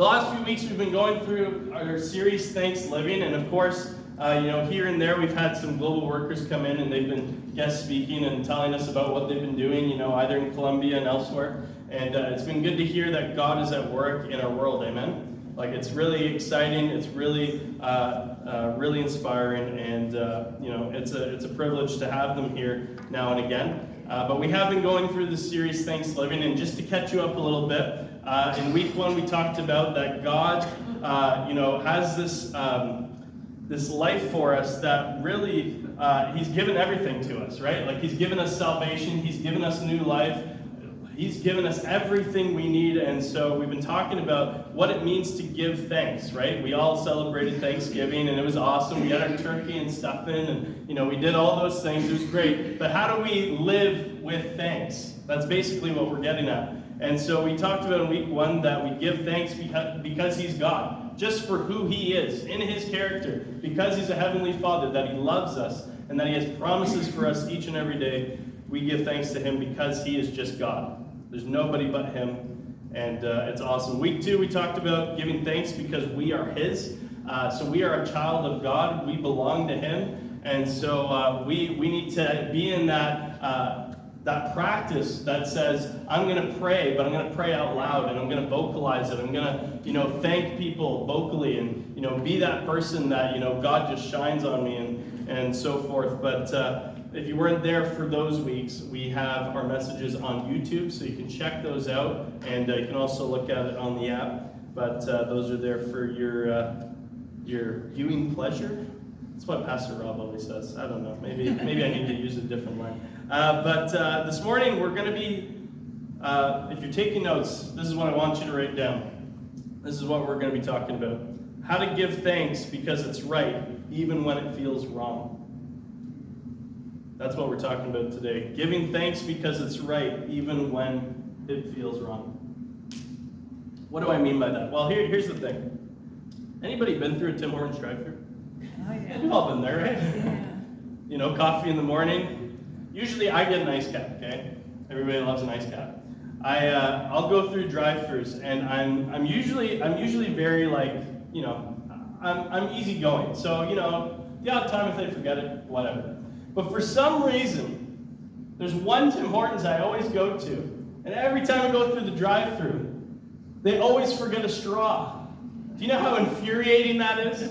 The last few weeks we've been going through our series, Thanksliving, and of course, here and there we've had some global workers come in and they've been guest speaking and telling us about what they've been doing, either in Colombia and elsewhere. And it's been good to hear that God is at work in our world, amen? Like, it's really exciting, it's really really inspiring, and it's a privilege to have them here now and again. But we have been going through this series, Thanksliving, and just to catch you up a little bit, in week 1 we talked about that God, has this life for us that really, He's given everything to us, right? Like, He's given us salvation, He's given us new life, He's given us everything we need. And so we've been talking about what it means to give thanks, right? We all celebrated Thanksgiving, and it was awesome. We had our turkey and stuffing, and we did all those things. It was great. But how do we live with thanks? That's basically what we're getting at. And so we talked about in week 1 that we give thanks because He's God, just for who He is, in His character, because He's a Heavenly Father, that He loves us, and that He has promises for us each and every day. We give thanks to Him because He is just God. There's nobody but Him, and it's awesome. Week 2, we talked about giving thanks because we are His. So we are a child of God. We belong to Him, and so we need to be in that practice that says, I'm going to pray, but I'm going to pray out loud, and I'm going to vocalize it. I'm going to thank people vocally, and be that person that God just shines on me, and so forth. But if you weren't there for those weeks, we have our messages on YouTube, so you can check those out, and you can also look at it on the app. But those are there for your viewing pleasure. That's what Pastor Rob always says. I don't know. Maybe I need to use a different line. But this morning we're going to be, if you're taking notes, this is what I want you to write down. This is what we're going to be talking about. How to give thanks because it's right, even when it feels wrong. That's what we're talking about today. Giving thanks because it's right, even when it feels wrong. What do I mean by that? Well, here's the thing. Anybody been through a Tim Hortons drive-thru? Oh, yeah. We've all been there, right? Yeah. Coffee in the morning. Usually I get an ice cap, okay? Everybody loves an ice cap. I'll go through drive-thrus, and I'm usually very I'm easygoing. So the odd time if they forget it, whatever. But for some reason, there's one Tim Hortons I always go to, and every time I go through the drive-thru, they always forget a straw. Do you know how infuriating that is?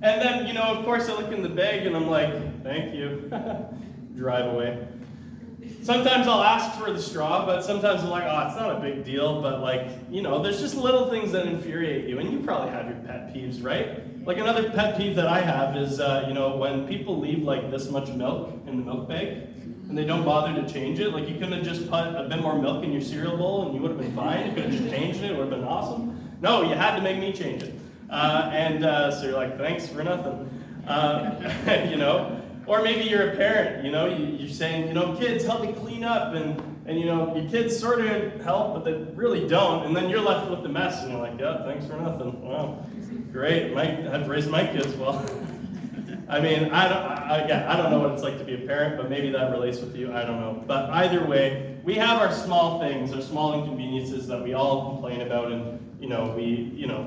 And then, of course, I look in the bag and I'm like, thank you. Drive away. Sometimes I'll ask for the straw, but sometimes I'm like, oh, it's not a big deal. But there's just little things that infuriate you, and you probably have your pet peeves, right? Like, another pet peeve that I have is, when people leave like this much milk in the milk bag, and they don't bother to change it. Like, you could have just put a bit more milk in your cereal bowl, and you would have been fine. You could have just changed it. It would have been awesome. No, you had to make me change it. So you're like, thanks for nothing. Or maybe you're a parent, you're saying, kids, help me clean up, and your kids sort of help, but they really don't, and then you're left with the mess, and you're like, yeah, thanks for nothing. Wow, great, I've raised my kids well. I mean, I don't know what it's like to be a parent, but maybe that relates with you, I don't know. But either way, we have our small things, our small inconveniences that we all complain about, and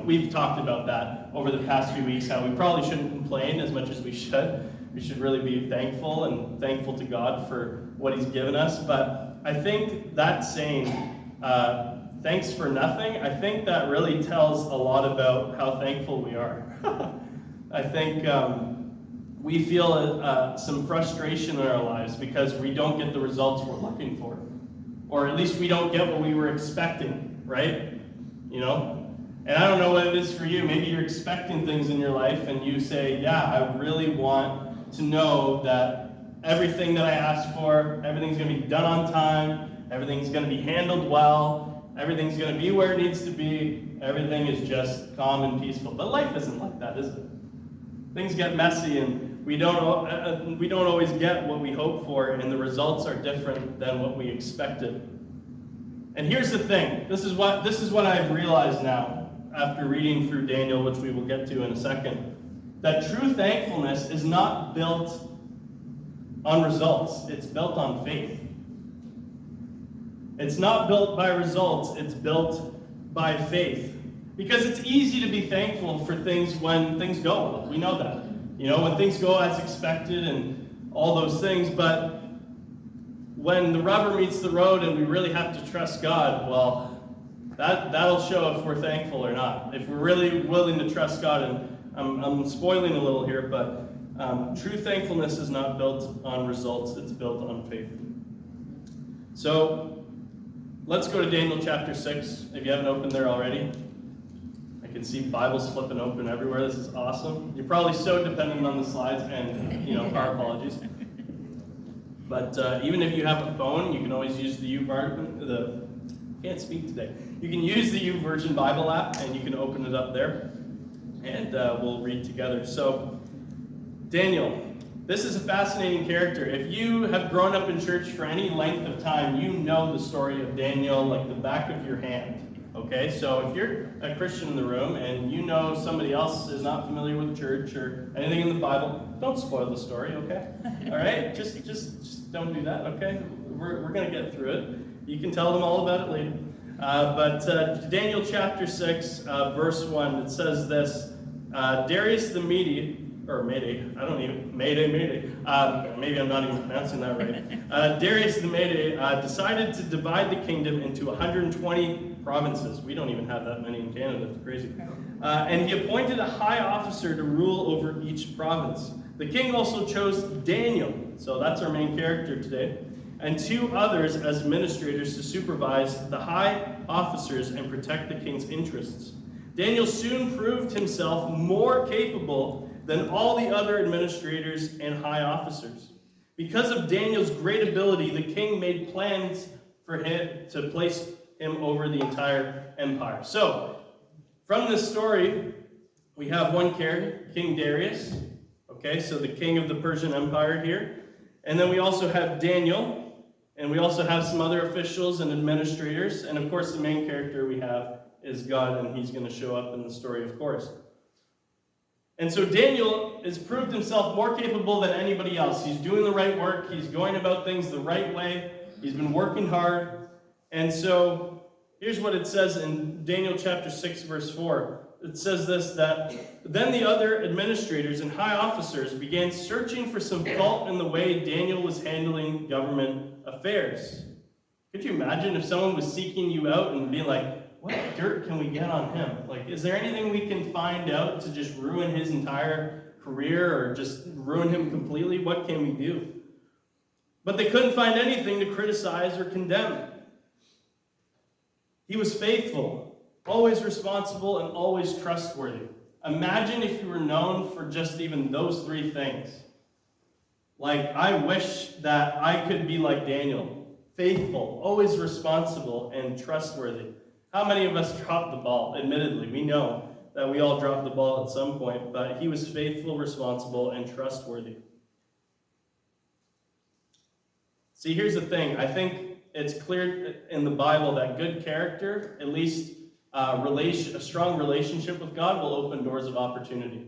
we've talked about that over the past few weeks, how we probably shouldn't complain as much as we should. We should really be thankful to God for what He's given us. But I think that saying, thanks for nothing, I think that really tells a lot about how thankful we are. I think we feel some frustration in our lives because we don't get the results we're looking for. Or at least we don't get what we were expecting, right? And I don't know what it is for you. Maybe you're expecting things in your life and you say, yeah, I really want to know that everything that I asked for, everything's going to be done on time, everything's going to be handled well, everything's going to be where it needs to be, everything is just calm and peaceful. But life isn't like that, is it? Things get messy, and we don't always get what we hope for, and the results are different than what we expected. And here's the thing. This is what I've realized now after reading through Daniel, which we will get to in a second. That true thankfulness is not built on results. It's built on faith. It's not built by results. It's built by faith. Because it's easy to be thankful for things when things go well. We know that. When things go as expected and all those things. But when the rubber meets the road and we really have to trust God, well, that'll show if we're thankful or not. If we're really willing to trust God, and I'm spoiling a little here, but true thankfulness is not built on results, it's built on faith. So, let's go to Daniel chapter 6, if you haven't opened there already. I can see Bibles flipping open everywhere. This is awesome. You're probably so dependent on the slides, and, our apologies. But even if you have a phone, you can always use the can't speak today. You can use the YouVersion Bible app, and you can open it up there, and we'll read together. So, Daniel, this is a fascinating character. If you have grown up in church for any length of time, you know the story of Daniel like the back of your hand. Okay, so if you're a Christian in the room and you know somebody else is not familiar with church or anything in the Bible, don't spoil the story, okay? All right, just don't do that, okay? We're going to get through it. You can tell them all about it later. But Daniel chapter 6, verse 1, it says this, Darius the Mede, maybe I'm not even pronouncing that right. Darius the Mede decided to divide the kingdom into 120 provinces. We don't even have that many in Canada, it's crazy. And he appointed a high officer to rule over each province. The king also chose Daniel, so that's our main character today, and 2 others as administrators to supervise the high officers and protect the king's interests. Daniel soon proved himself more capable than all the other administrators and high officers. Because of Daniel's great ability, the king made plans for him to place him over the entire empire. So, from this story, we have one character, King Darius. Okay, so the king of the Persian Empire here. And then we also have Daniel, and we also have some other officials and administrators. And of course, the main character we have is God, and he's going to show up in the story, of course. And so Daniel has proved himself more capable than anybody else. He's doing the right work. He's going about things the right way. He's been working hard. And so here's what it says in Daniel chapter 6, verse 4. It says this, that then the other administrators and high officers began searching for some fault in the way Daniel was handling government affairs. Could you imagine if someone was seeking you out and be like, what dirt can we get on him? Like, is there anything we can find out to just ruin his entire career or just ruin him completely? What can we do? But they couldn't find anything to criticize or condemn. He was faithful, always responsible, and always trustworthy. Imagine if you were known for just even those 3 things. Like, I wish that I could be like Daniel. Faithful, always responsible, and trustworthy. How many of us dropped the ball? Admittedly, we know that we all dropped the ball at some point, but he was faithful, responsible, and trustworthy. See, here's the thing. I think it's clear in the Bible that good character, at least a strong relationship with God, will open doors of opportunity.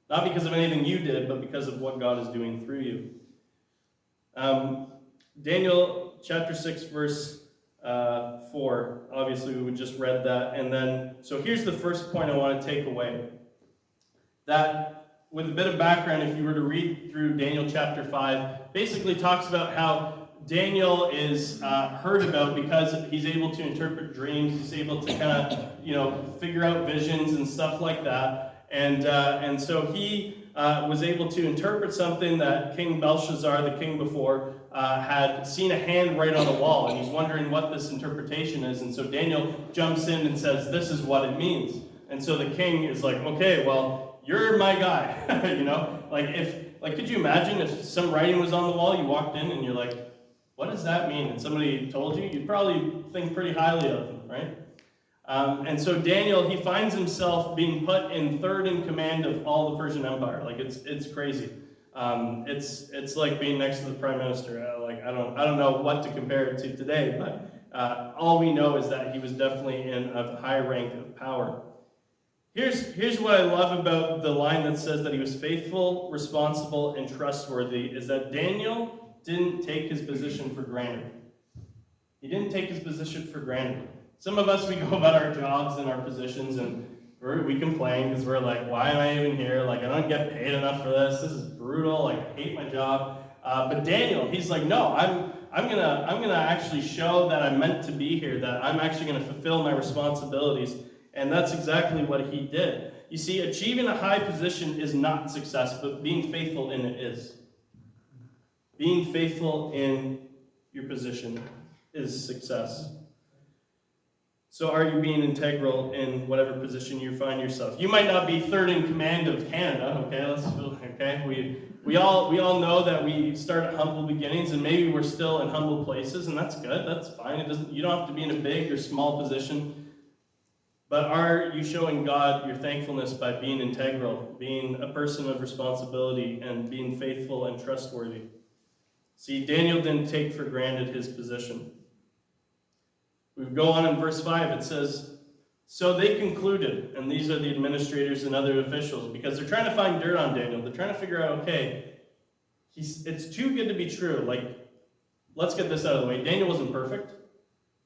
Not because of anything you did, but because of what God is doing through you. Daniel chapter 6, verse 4. Obviously, we just read that. And then, so here's the first point I want to take away. That, with a bit of background, if you were to read through Daniel chapter 5, basically talks about how Daniel is heard about because he's able to interpret dreams. He's able to kind of, figure out visions and stuff like that. And so he was able to interpret something that King Belshazzar, the king before, had seen a hand right on the wall, and he's wondering what this interpretation is. And so Daniel jumps in and says, this is what it means. And so the king is like, okay, well, you're my guy. Could you imagine if some writing was on the wall, you walked in and you're like, what does that mean? And somebody told you, you'd probably think pretty highly of them, right? And so Daniel, he finds himself being put in third in command of all the Persian Empire. Like, it's crazy. It's like being next to the prime minister. I don't know what to compare it to today, but all we know is that he was definitely in a high rank of power. Here's what I love about the line that says that he was faithful, responsible, and trustworthy, is that Daniel didn't take his position for granted. He didn't take his position for granted. Some of us, we go about our jobs and our positions, and we complain because we're like, why am I even here? Like, I don't get paid enough for this. This is brutal. Like, I hate my job. But Daniel, he's like, no, I'm gonna actually show that I'm meant to be here, that I'm actually gonna fulfill my responsibilities. And that's exactly what he did. You see, achieving a high position is not success, but being faithful in it is. Being faithful in your position is success. So are you being integral in whatever position you find yourself? You might not be third in command of Canada, okay? We all know that we start at humble beginnings, and maybe we're still in humble places, and that's good, that's fine. You don't have to be in a big or small position. But are you showing God your thankfulness by being integral, being a person of responsibility, and being faithful and trustworthy? See, Daniel didn't take for granted his position. We go on in verse 5, it says, so they concluded, and these are the administrators and other officials, because they're trying to find dirt on Daniel. They're trying to figure out, okay, it's too good to be true. Like, let's get this out of the way. Daniel wasn't perfect,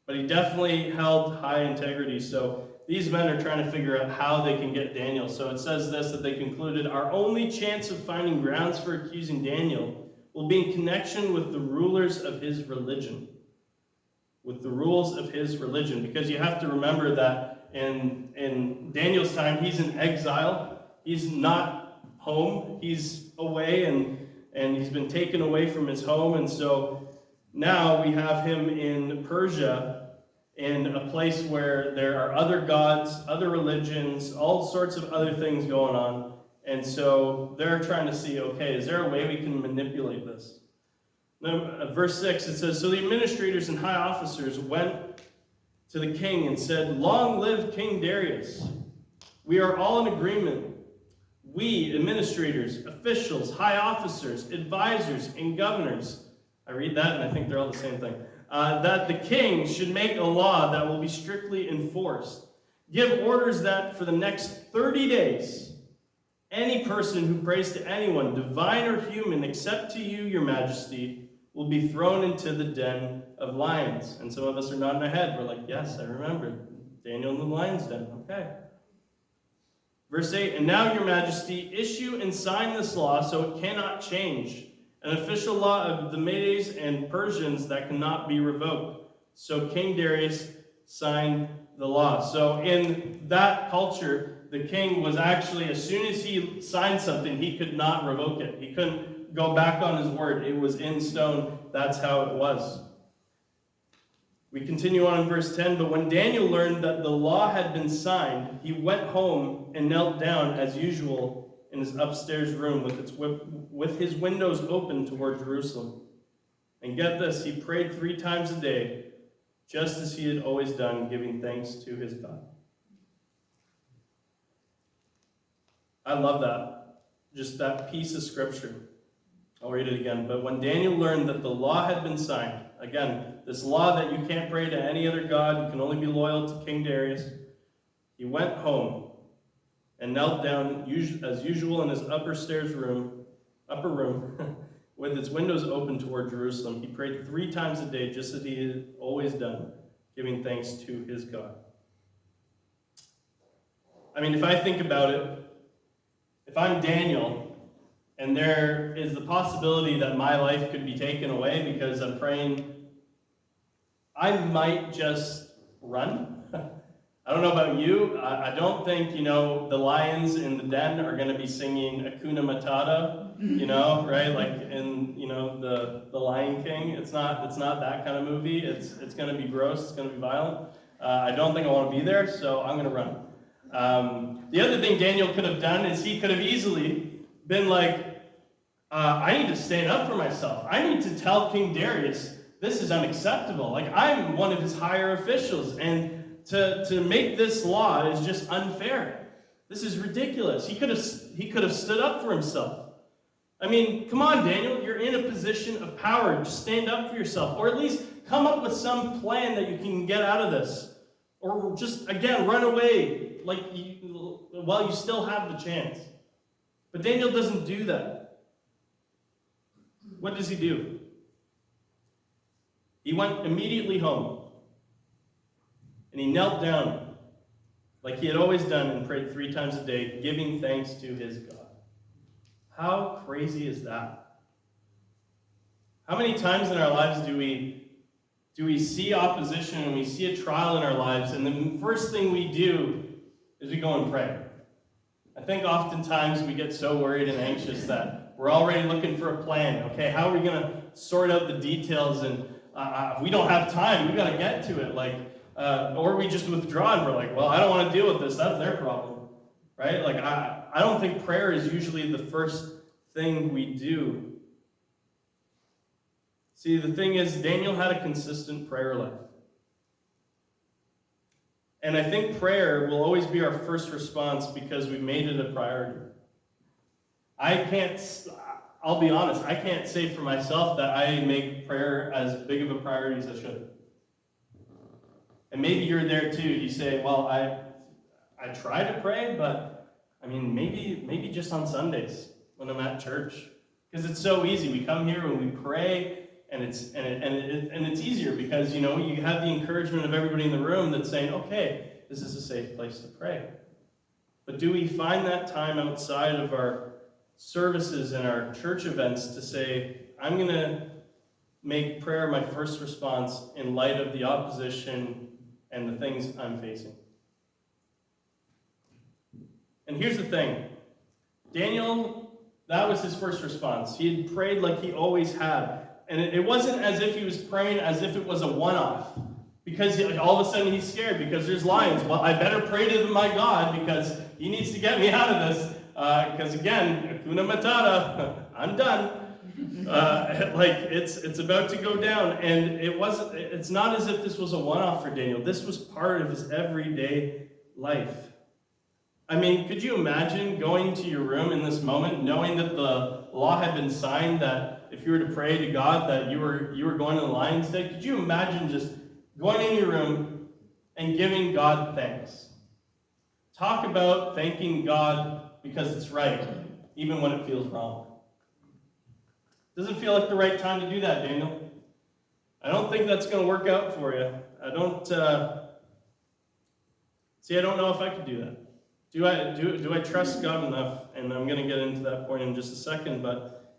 but he definitely held high integrity. So these men are trying to figure out how they can get Daniel. So it says this, that they concluded, our only chance of finding grounds for accusing Daniel will be in connection with the rulers of his religion. With the rules of his religion. Because you have to remember that in Daniel's time, he's in exile. He's not home. He's away, and he's been taken away from his home. And so now we have him in Persia, in a place where there are other gods, other religions, all sorts of other things going on. And so they're trying to see, okay, is there a way we can manipulate this? Now, verse 6, it says, so the administrators and high officers went to the king and said, long live King Darius. We are all in agreement. We, administrators, officials, high officers, advisors, and governors. I read that and I think they're all the same thing. That the king should make a law that will be strictly enforced. Give orders that for the next 30 days, any person who prays to anyone, divine or human, except to you, your majesty, will be thrown into the den of lions. And some of us are nodding our head. We're like, yes, I remember. Daniel in the lion's den. Okay. Verse 8, and now, your majesty, issue and sign this law so it cannot change. An official law of the Medes and Persians that cannot be revoked. So King Darius signed the law. So in that culture, the king was actually, as soon as he signed something, he could not revoke it. He couldn't go back on his word. It was in stone. That's how it was. We continue on in verse 10. But when Daniel learned that the law had been signed, he went home and knelt down as usual in his upstairs room with his windows open toward Jerusalem. And get this, he prayed 3 times a day, just as he had always done, giving thanks to his God. I love that. Just that piece of scripture. I'll read it again. But when Daniel learned that the law had been signed, again, this law that you can't pray to any other god, you can only be loyal to King Darius, he went home and knelt down as usual in his upper room, with its windows open toward Jerusalem. He prayed 3 times a day, just as he had always done, giving thanks to his God. I mean, if I think about it, if I'm Daniel, and there is the possibility that my life could be taken away because I'm praying, I might just run. I don't know about you. I don't think, the lions in the den are going to be singing Hakuna Matata, right? Like in, the Lion King. It's not that kind of movie. It's going to be gross. It's going to be violent. I don't think I want to be there, so I'm going to run. The other thing Daniel could have done is he could have easily been like, I need to stand up for myself. I need to tell King Darius, this is unacceptable. Like, I'm one of his higher officials, and to make this law is just unfair. This is ridiculous. He could have stood up for himself. I mean, come on, Daniel, you're in a position of power. Just stand up for yourself, or at least come up with some plan that you can get out of this, or just again run away while you still have the chance. But Daniel doesn't do that. What does he do? He went immediately home, and he knelt down, like he had always done, and prayed 3 times a day, giving thanks to his God. How crazy is that? How many times in our lives do we see opposition and we see a trial in our lives, and the first thing we do is we go and pray? I think oftentimes we get so worried and anxious that we're already looking for a plan. Okay, how are we going to sort out the details? And we don't have time. We've got to get to it. Or we just withdraw and we're like, well, I don't want to deal with this. That's their problem, right? I don't think prayer is usually the first thing we do. See, the thing is, Daniel had a consistent prayer life. And I think prayer will always be our first response because we've made it a priority. I'll be honest, I can't say for myself that I make prayer as big of a priority as I should. And maybe you're there too. You say, well, I try to pray, but maybe just on Sundays when I'm at church. Because it's so easy. We come here and we pray, and it's easier because you have the encouragement of everybody in the room that's saying, okay, this is a safe place to pray. But do we find that time outside of our services and our church events to say, I'm going to make prayer my first response in light of the opposition and the things I'm facing? And here's the thing. Daniel, that was his first response. He had prayed like he always had. And it wasn't as if he was praying as if it was a one-off. Because all of a sudden he's scared because there's lions. Well, I better pray to my God because he needs to get me out of this. Because again, Hakuna Matata, I'm done. It's about to go down. And it's not as if this was a one-off for Daniel. This was part of his everyday life. Could you imagine going to your room in this moment, knowing that the law had been signed that if you were to pray to God that you were going to the lion's den? Could you imagine just going in your room and giving God thanks? Talk about thanking God because it's right, even when it feels wrong. Doesn't feel like the right time to do that, Daniel. I don't think that's going to work out for you. I don't know if I could do that. Do I trust God enough? And I'm going to get into that point in just a second, but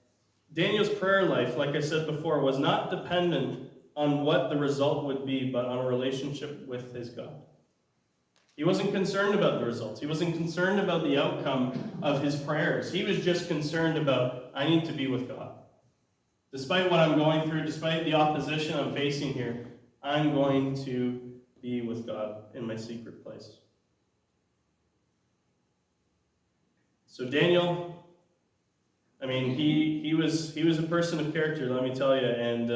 Daniel's prayer life, like I said before, was not dependent on what the result would be, but on a relationship with his God. He wasn't concerned about the results. He wasn't concerned about the outcome of his prayers. He was just concerned about, I need to be with God. Despite what I'm going through, despite the opposition I'm facing here, I'm going to be with God in my secret place. So Daniel, he was a person of character, let me tell you, and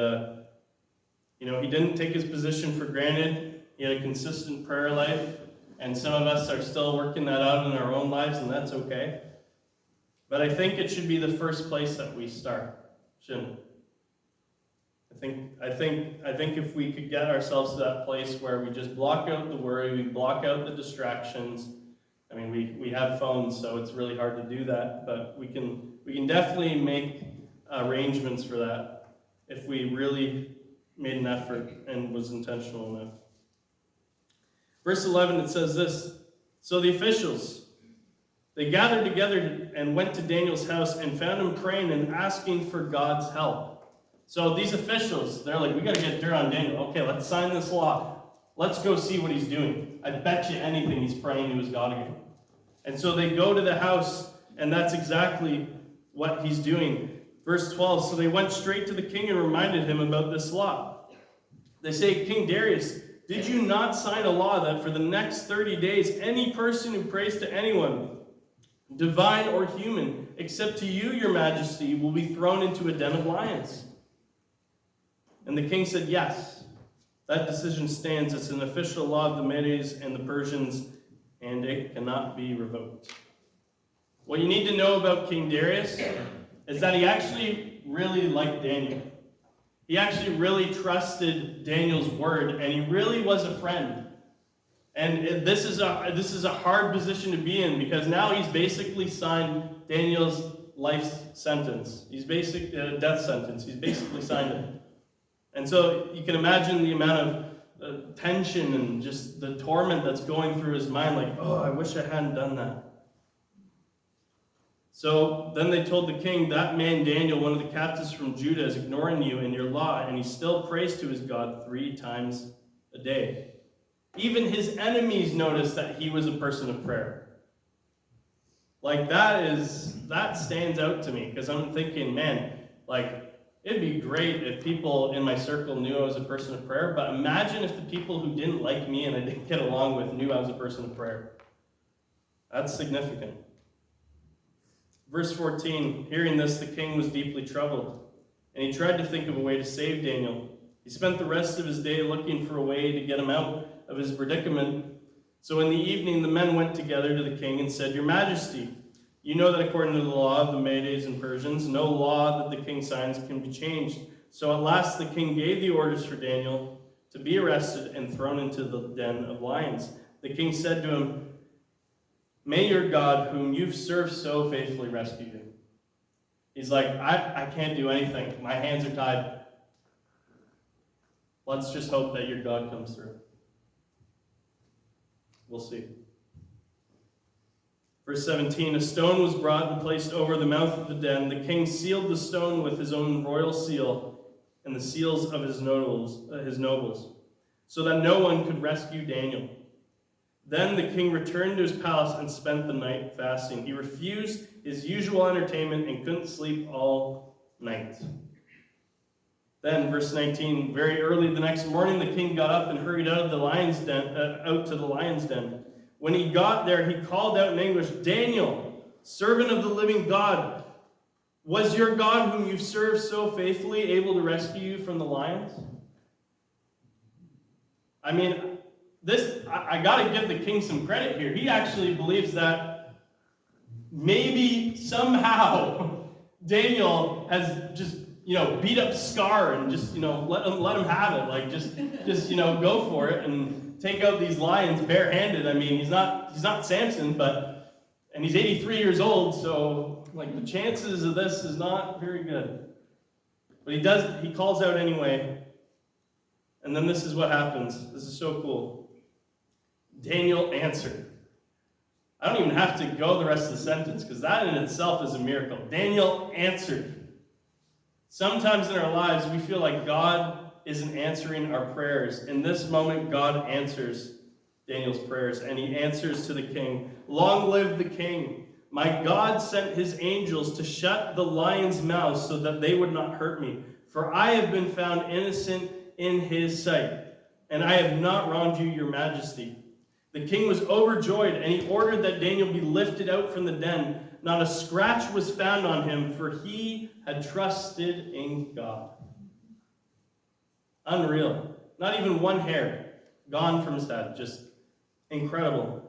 he didn't take his position for granted. He had a consistent prayer life, and some of us are still working that out in our own lives, and that's okay. But I think it should be the first place that we start, shouldn't it? I think if we could get ourselves to that place where we just block out the worry, we block out the distractions. We have phones, so it's really hard to do that, but we can definitely make arrangements for that if we really made an effort and was intentional enough. Verse 11, it says this: So the officials, they gathered together and went to Daniel's house and found him praying and asking for God's help. So these officials, they're like, we got to get dirt on Daniel. Okay, let's sign this law. Let's go see what he's doing. I bet you anything he's praying to his God again. And so they go to the house, and that's exactly what he's doing. Verse 12, so they went straight to the king and reminded him about this law. They say, King Darius, did you not sign a law that for the next 30 days, any person who prays to anyone, divine or human, except to you, your majesty, will be thrown into a den of lions? And the king said, yes, that decision stands. It's an official law of the Medes and the Persians, and it cannot be revoked. What you need to know about King Darius is that he actually really liked Daniel. He actually really trusted Daniel's word, and he really was a friend. And this is a hard position to be in, because now he's basically signed Daniel's life sentence. He's basically death sentence. He's basically signed it. And so you can imagine the amount tension and just the torment that's going through his mind, like, oh, I wish I hadn't done that. So then they told the king, that man Daniel, one of the captives from Judah, is ignoring you and your law, and he still prays to his God 3 times a day. Even his enemies noticed that he was a person of prayer. Like, that stands out to me, because I'm thinking, man, like, it'd be great if people in my circle knew I was a person of prayer, but imagine if the people who didn't like me and I didn't get along with knew I was a person of prayer. That's significant. Verse 14, hearing this, the king was deeply troubled, and he tried to think of a way to save Daniel. He spent the rest of his day looking for a way to get him out of his predicament. So in the evening, the men went together to the king and said, Your Majesty, you know that according to the law of the Medes and Persians, no law that the king signs can be changed. So at last the king gave the orders for Daniel to be arrested and thrown into the den of lions. The king said to him, May your God, whom you've served so faithfully, rescue you. He's like, I can't do anything. My hands are tied. Let's just hope that your God comes through. We'll see. Verse 17, a stone was brought and placed over the mouth of the den. The king sealed the stone with his own royal seal and the seals of his nobles, so that no one could rescue Daniel. Then the king returned to his palace and spent the night fasting. He refused his usual entertainment and couldn't sleep all night. Then, verse 19, very early the next morning, the king got up and hurried out to the lion's den. When he got there, he called out in English, Daniel, servant of the living God, was your God, whom you've served so faithfully, able to rescue you from the lions? I mean, I got to give the king some credit here. He actually believes that maybe somehow Daniel has just, beat up Scar and just, let him have it. Like, just go for it and take out these lions barehanded. I mean, he's not Samson, and he's 83 years old, so, like, the chances of this is not very good. But he calls out anyway. And then this is what happens. This is so cool. Daniel answered. I don't even have to go the rest of the sentence, because that in itself is a miracle. Daniel answered. Sometimes in our lives, we feel like God isn't answering our prayers. In this moment, God answers Daniel's prayers, and he answers to the king, Long live the king. My God sent his angels to shut the lions' mouths so that they would not hurt me. For I have been found innocent in his sight, and I have not wronged you, your majesty. The king was overjoyed, and he ordered that Daniel be lifted out from the den. Not a scratch was found on him, for he had trusted in God. Unreal. Not even one hair gone from his head. Just incredible.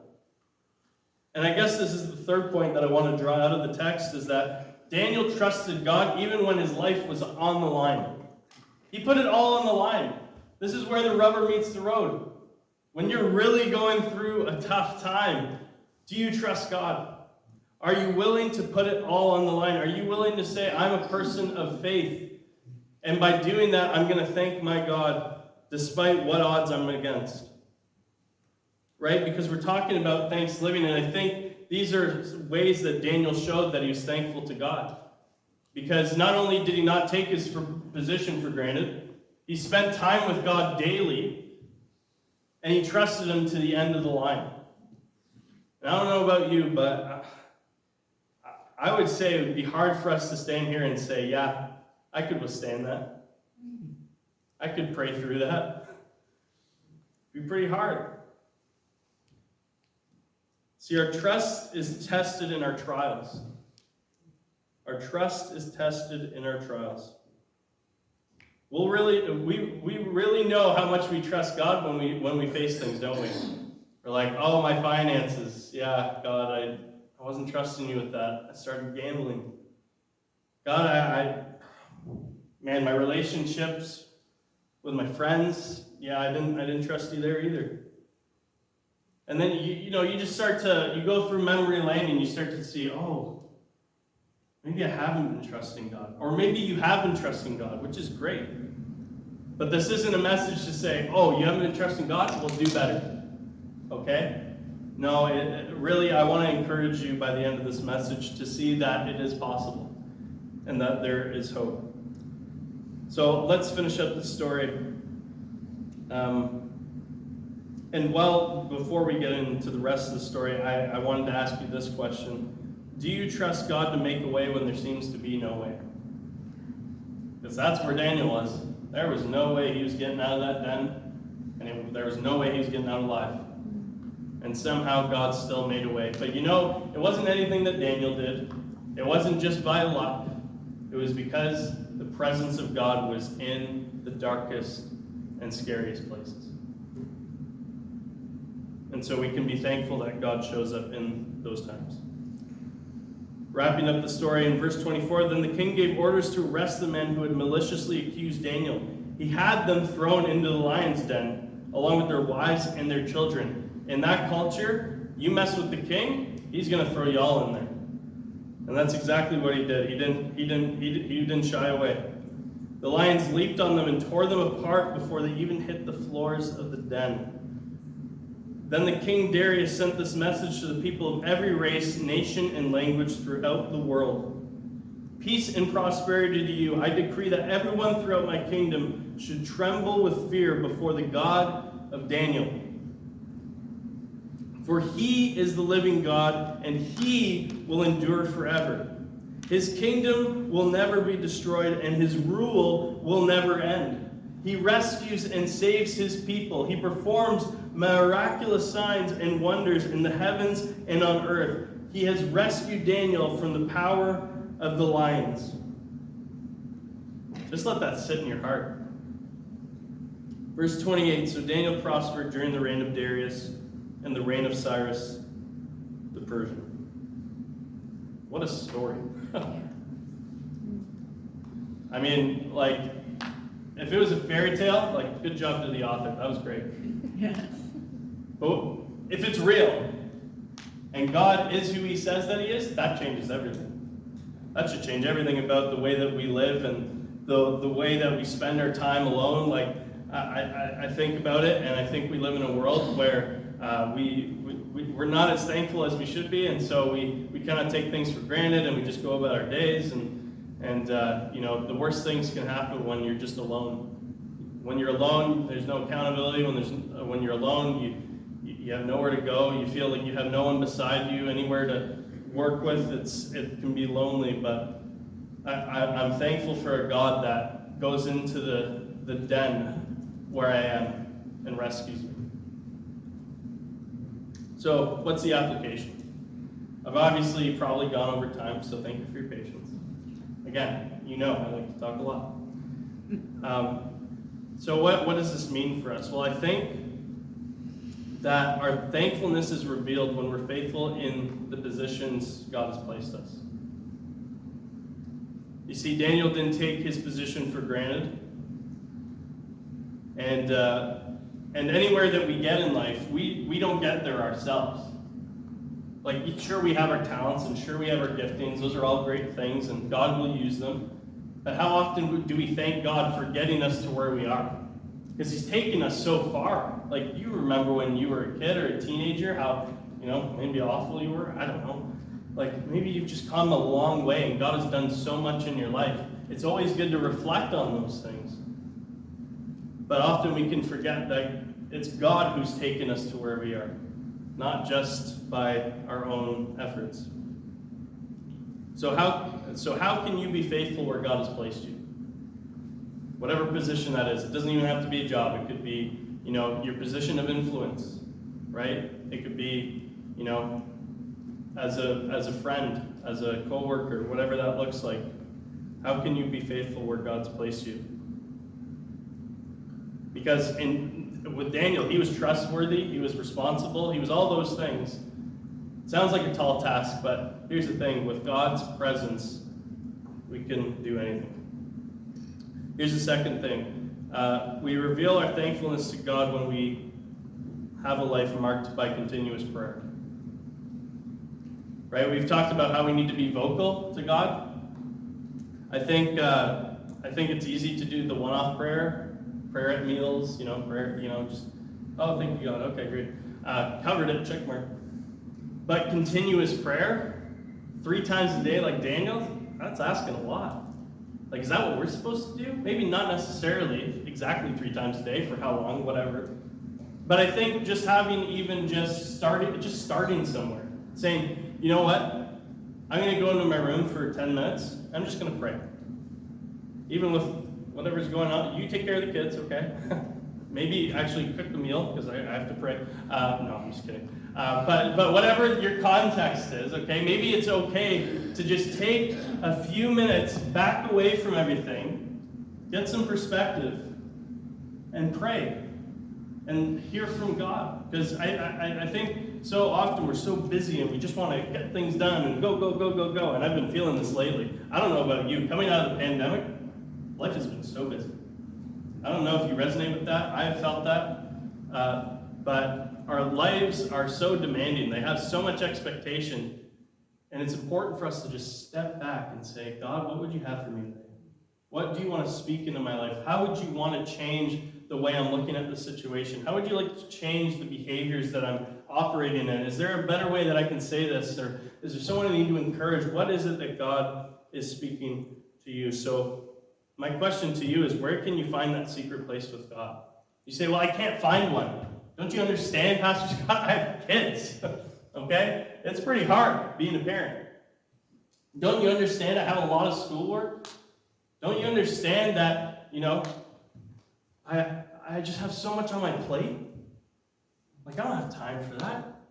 And I guess this is the third point that I want to draw out of the text, is that Daniel trusted God even when his life was on the line. He put it all on the line. This is where the rubber meets the road. When you're really going through a tough time, do you trust God? Are you willing to put it all on the line? Are you willing to say, I'm a person of faith, and by doing that, I'm going to thank my God despite what odds I'm against? Right? Because we're talking about Thanksgiving, and I think these are ways that Daniel showed that he was thankful to God. Because not only did he not take his position for granted, he spent time with God daily, and he trusted him to the end of the line. And I don't know about you, but I would say it would be hard for us to stand here and say, yeah, I could withstand that. I could pray through that. It'd be pretty hard. See, our trust is tested in our trials. Our trust is tested in our trials. We really know how much we trust God when we face things, don't we? We're like, oh, my finances. Yeah, God, I wasn't trusting you with that. I started gambling. God, my relationships with my friends. Yeah, I didn't trust you there either. And then you just start to go through memory lane and you start to see, oh, maybe I haven't been trusting God, or maybe you have been trusting God, which is great. But this isn't a message to say, oh, you haven't been trusting God? Well, do better. Okay? No, really, I want to encourage you by the end of this message to see that it is possible and that there is hope. So let's finish up the story. And before we get into the rest of the story, I wanted to ask you this question. Do you trust God to make a way when there seems to be no way? Because that's where Daniel was. There was no way he was getting out of that den, and there was no way he was getting out alive. And somehow God still made a way. But it wasn't anything that Daniel did. It wasn't just by luck. It was because the presence of God was in the darkest and scariest places. And so we can be thankful that God shows up in those times. Wrapping up the story in verse 24, then the king gave orders to arrest the men who had maliciously accused Daniel. He had them thrown into the lion's den, along with their wives and their children. In that culture, you mess with the king, he's going to throw you all in there. And that's exactly what he did. He didn't shy away. The lions leaped on them and tore them apart before they even hit the floors of the den. Then the king Darius sent this message to the people of every race, nation, and language throughout the world. Peace and prosperity to you. I decree that everyone throughout my kingdom should tremble with fear before the God of Daniel. For he is the living God, and he will endure forever. His kingdom will never be destroyed, and his rule will never end. He rescues and saves his people. He performs miraculous signs and wonders in the heavens and on earth. He has rescued Daniel from the power of the lions. Just let that sit in your heart. Verse 28, so Daniel prospered during the reign of Darius and the reign of Cyrus the Persian. What a story. I mean, if it was a fairy tale, good job to the author. That was great. Yes. But if it's real, and God is who he says that he is, that changes everything. That should change everything about the way that we live and the way that we spend our time alone. I think about it, and I think we live in a world where we're not as thankful as we should be, and so we kind of take things for granted, and we just go about our days, and the worst things can happen when you're just alone. When you're alone, there's no accountability. When you're alone, you have nowhere to go. You feel like you have no one beside you, anywhere to work with. It can be lonely, but I'm thankful for a God that goes into the den where I am and rescues me. So what's the application? I've obviously probably gone over time, so thank you for your patience. Again, I like to talk a lot. So what does this mean for us? Well, I think that our thankfulness is revealed when we're faithful in the positions God has placed us. You see, Daniel didn't take his position for granted. And anywhere that we get in life, we don't get there ourselves. Sure, we have our talents, and sure, we have our giftings. Those are all great things, and God will use them. But how often do we thank God for getting us to where we are? Because he's taken us so far. You remember when you were a kid or a teenager, how, maybe awful you were? I don't know. Maybe you've just come a long way, and God has done so much in your life. It's always good to reflect on those things. But often we can forget that it's God who's taken us to where we are, not just by our own efforts. So how can you be faithful where God has placed you? Whatever position that is. It doesn't even have to be a job. It could be, your position of influence, right? It could be, as a friend, as a coworker, whatever that looks like. How can you be faithful where God's placed you? Because with Daniel, he was trustworthy, he was responsible, he was all those things. Sounds like a tall task, but here's the thing, with God's presence, we can do anything. Here's the second thing. We reveal our thankfulness to God when we have a life marked by continuous prayer. Right? We've talked about how we need to be vocal to God. I think it's easy to do the one-off prayer prayer at meals, prayer, just, oh, thank you, God. Okay, great. Covered it, check mark. But continuous prayer, 3 times a day like Daniel, that's asking a lot. Like, is that what we're supposed to do? Maybe not necessarily exactly 3 times a day, for how long, whatever. But I think just having even just starting somewhere, saying, you know what? I'm going to go into my room for 10 minutes. I'm just going to pray. Even with whatever's going on, you take care of the kids, okay? Maybe actually cook the meal, because I have to pray. No, I'm just kidding. But whatever your context is, okay? Maybe it's okay to just take a few minutes back away from everything, get some perspective, and pray. And hear from God. Because I think so often we're so busy and we just want to get things done and go, go, go, go, go. And I've been feeling this lately. I don't know about you. Coming out of the pandemic, life has been so busy. I don't know if you resonate with that. I have felt that. But our lives are so demanding. They have so much expectation. And it's important for us to just step back and say, God, what would you have for me today? What do you want to speak into my life? How would you want to change the way I'm looking at the situation? How would you like to change the behaviors that I'm operating in? Is there a better way that I can say this? Or is there someone I need to encourage? What is it that God is speaking to you? So my question to you is, where can you find that secret place with God? You say, well, I can't find one. Don't you understand, Pastor Scott? I have kids, okay? It's pretty hard being a parent. Don't you understand I have a lot of schoolwork? Don't you understand that, I just have so much on my plate? Like, I don't have time for that.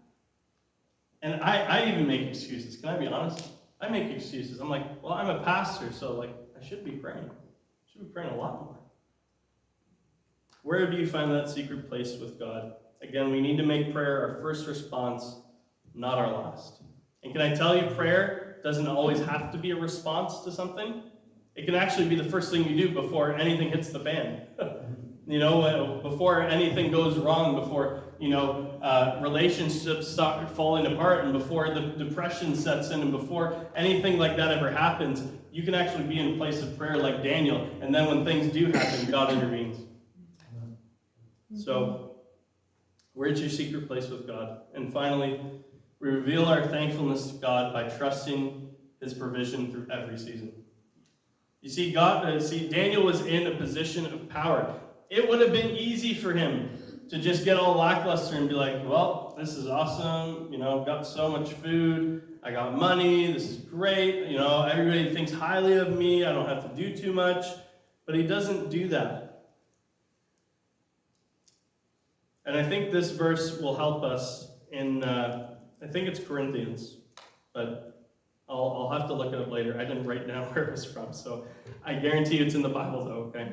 And I even make excuses. Can I be honest? I make excuses. I'm like, well, I'm a pastor, so I should be praying. I should be praying a lot more. Where do you find that secret place with God? Again, we need to make prayer our first response, not our last. And can I tell you, prayer doesn't always have to be a response to something. It can actually be the first thing you do before anything hits the fan. Before anything goes wrong, before, relationships start falling apart, and before the depression sets in, and before anything like that ever happens, you can actually be in a place of prayer like Daniel, and then when things do happen, God intervenes. So, where's your secret place with God? And finally, we reveal our thankfulness to God by trusting His provision through every season. You see, Daniel was in a position of power. It would have been easy for him to just get all lackluster and be like, well, this is awesome. I've got so much food. I got money. This is great. Everybody thinks highly of me. I don't have to do too much. But he doesn't do that. And I think this verse will help us in, I think it's Corinthians, but I'll have to look it up later. I didn't write down where it was from, so I guarantee you it's in the Bible, though, okay?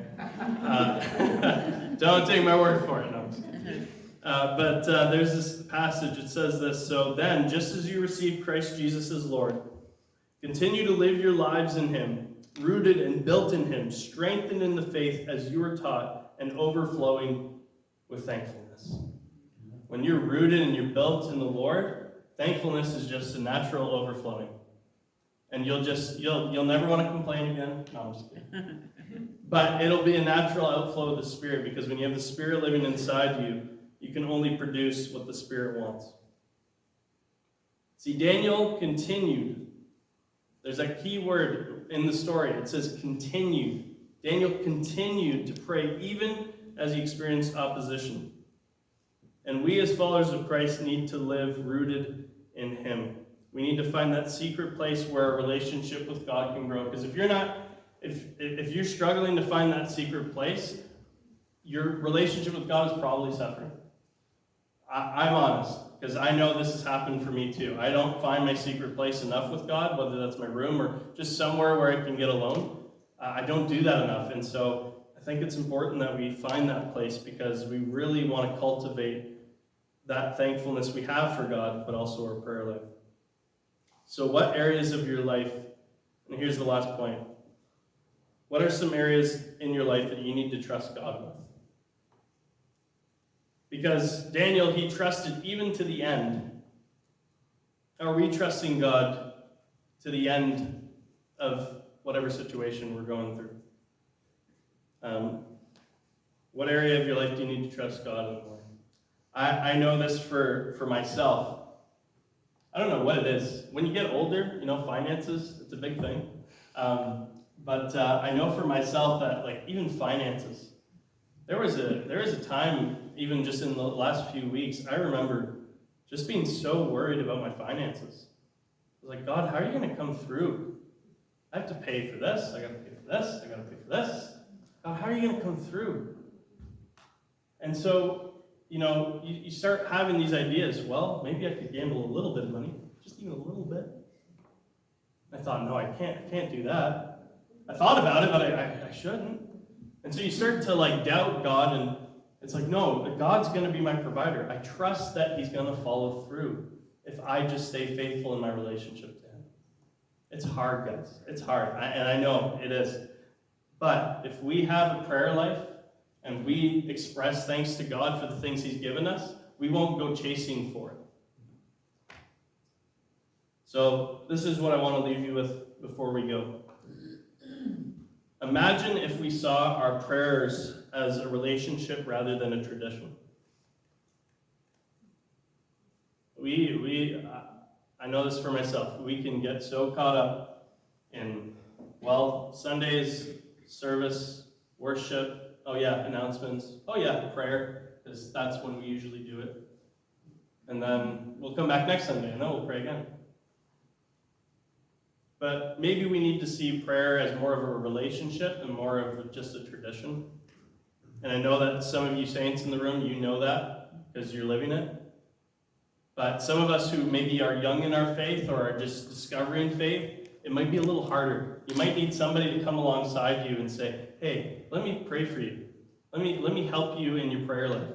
Don't take my word for it. No, I'm just kidding. But there's this passage. It says this, so then, just as you received Christ Jesus as Lord, continue to live your lives in Him, rooted and built in Him, strengthened in the faith as you were taught, and overflowing with thankfulness. When you're rooted and you're built in the Lord, thankfulness is just a natural overflowing. And you'll never want to complain again. No, I'm just kidding. But it'll be a natural outflow of the Spirit, because when you have the Spirit living inside you, you can only produce what the Spirit wants. See, Daniel continued. There's a key word in the story. It says continued. Daniel continued to pray even as he experienced opposition. And we as followers of Christ need to live rooted in Him. We need to find that secret place where our relationship with God can grow. Because if you're struggling to find that secret place, your relationship with God is probably suffering. I'm honest, because I know this has happened for me too. I don't find my secret place enough with God, whether that's my room or just somewhere where I can get alone. I don't do that enough. And so I think it's important that we find that place, because we really want to cultivate that thankfulness we have for God, but also our prayer life. So what areas of your life, and here's the last point, what are some areas in your life that you need to trust God with? Because Daniel, he trusted even to the end. Are we trusting God to the end of whatever situation we're going through? What area of your life do you need to trust God in more? I know this for myself. I don't know what it is. When you get older, finances, it's a big thing. But I know for myself that, like, even finances, there was a time, even just in the last few weeks, I remember just being so worried about my finances. I was like, God, how are you going to come through? I have to pay for this. I got to pay for this. I got to pay for this. God, how are you going to come through? And so, you start having these ideas. Well, maybe I could gamble a little bit of money, just even a little bit. I thought, no, I can't do that. I thought about it, but I shouldn't. And so you start to doubt God, and it's like, no, God's going to be my provider. I trust that he's going to follow through if I just stay faithful in my relationship to him. It's hard, guys. It's hard, and I know it is. But if we have a prayer life and we express thanks to God for the things he's given us, we won't go chasing for it. So this is what I want to leave you with before we go. Imagine if we saw our prayers as a relationship rather than a tradition. I know this for myself. We can get so caught up in, Sundays, service, worship, announcements, prayer, because that's when we usually do it. And then we'll come back next Sunday, and then we'll pray again. But maybe we need to see prayer as more of a relationship and more of just a tradition. And I know that some of you saints in the room, you know that because you're living it. But some of us who maybe are young in our faith or are just discovering faith, it might be a little harder. You might need somebody to come alongside you and say, hey, let me pray for you. Let me help you in your prayer life.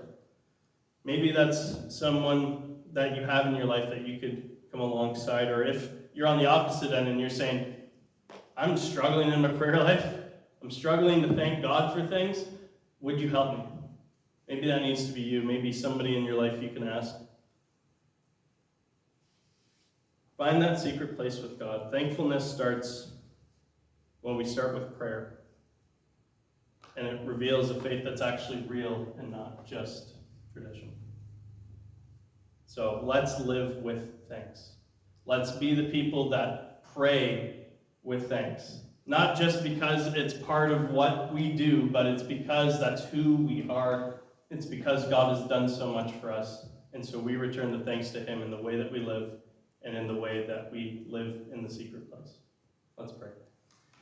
Maybe that's someone that you have in your life that you could come alongside. Or if you're on the opposite end and you're saying, I'm struggling in my prayer life. I'm struggling to thank God for things. Would you help me? Maybe that needs to be you. Maybe somebody in your life you can ask. Find that secret place with God. Thankfulness starts when we start with prayer. And it reveals a faith that's actually real and not just tradition. So let's live with thanks. Let's be the people that pray with thanks. Not just because it's part of what we do, but it's because that's who we are. It's because God has done so much for us. And so we return the thanks to him in the way that we live and in the way that we live in the secret place. Let's pray.